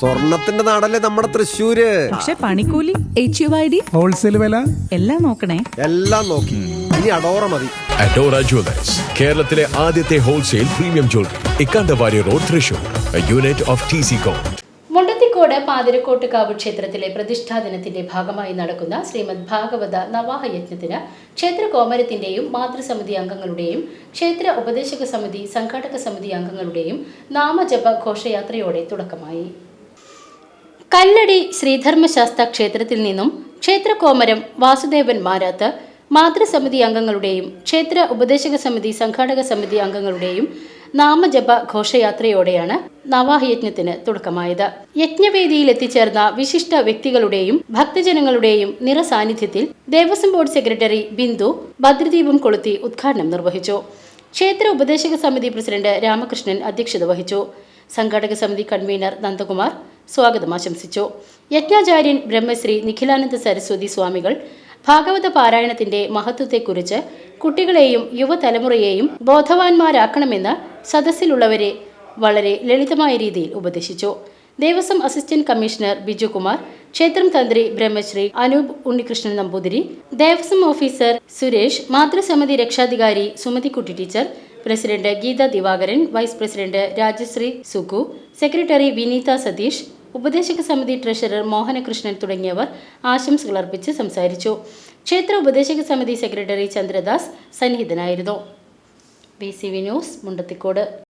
സ്വർണത്തിന്റെ നാടല്ലേ നമ്മുടെ തൃശ്ശൂര്. പക്ഷെ പണിക്കൂലി, HUID, ഹോൾസെയിൽ വില എല്ലാം നോക്കണേ. എല്ലാം നോക്കി. ഇനി അഡോറ മതി. അഡോറ ജ്വല്ലേഴ്സ്, കേരളത്തിലെ ആദ്യത്തെ wholesale premium jewellery, Ikkandavari road, Thrissur, unit of TC com. Mundathikode Pathirakottukavu ക്ഷേത്രത്തിലെ പ്രതിഷ്ഠാ ദിനത്തിന്റെ ഭാഗമായി നടക്കുന്ന ശ്രീമദ് ഭാഗവത നവാഹ യജ്ഞത്തിന് ക്ഷേത്ര കോമരത്തിന്റെയും മാതൃസമിതി അംഗങ്ങളുടെയും ക്ഷേത്ര ഉപദേശക സമിതി സംഘാടക സമിതി അംഗങ്ങളുടെയും നാമജപ ഘോഷയാത്രയോടെ തുടക്കമായി. കല്ലടി ശ്രീധർമ്മശാസ്ത്ര ക്ഷേത്രത്തിൽ നിന്നും ക്ഷേത്ര കോമരം വാസുദേവൻ മാരാത്ത് മാതൃസമിതി അംഗങ്ങളുടെയും ക്ഷേത്ര ഉപദേശക സമിതി സംഘാടക സമിതി അംഗങ്ങളുടെയും നാമജപ ഘോഷയാത്രയോടെയാണ് നവാഹയജ്ഞത്തിന് തുടക്കമായത്. യജ്ഞവേദിയിൽ എത്തിച്ചേർന്ന വിശിഷ്ട വ്യക്തികളുടെയും ഭക്തജനങ്ങളുടെയും നിറസാന്നിധ്യത്തിൽ ദേവസ്വം ബോർഡ് സെക്രട്ടറി ബിന്ദു ഭദ്രദീപം കൊളുത്തി ഉദ്ഘാടനം നിർവഹിച്ചു. ക്ഷേത്ര ഉപദേശക സമിതി പ്രസിഡന്റ് രാമകൃഷ്ണൻ അധ്യക്ഷത വഹിച്ചു. സംഘാടക സമിതി കൺവീനർ നന്ദകുമാർ സ്വാഗതം ആശംസിച്ചു. യജ്ഞാചാര്യൻ ബ്രഹ്മശ്രീ നിഖിലാനന്ദ സരസ്വതി സ്വാമികൾ ഭാഗവത പാരായണത്തിന്റെ മഹത്വത്തെക്കുറിച്ച് കുട്ടികളെയും യുവതലമുറയെയും ബോധവാന്മാരാക്കണമെന്ന് സദസ്സിലുള്ളവരെ വളരെ ലളിതമായ രീതിയിൽ ഉപദേശിച്ചു. ദേവസ്വം അസിസ്റ്റന്റ് കമ്മീഷണർ ബിജുകുമാർ, ക്ഷേത്രം തന്ത്രി ബ്രഹ്മശ്രീ അനൂപ് ഉണ്ണികൃഷ്ണൻ നമ്പൂതിരി, ദേവസ്വം ഓഫീസർ സുരേഷ്, മാതൃസമിതി രക്ഷാധികാരി Sumathikutty teacher, president Geetha Divakaran, vice president Rajasree Sugu, secretary Vineetha Satheesh, ഉപദേശക സമിതി ട്രഷറർ മോഹനകൃഷ്ണൻ തുടങ്ങിയവർ ആശംസകൾ അർപ്പിച്ച് സംസാരിച്ചു. ക്ഷേത്ര ഉപദേശക സമിതി സെക്രട്ടറി ചന്ദ്രദാസ് സന്നിഹിതനായിരുന്നു. BCV news, Mundathikode.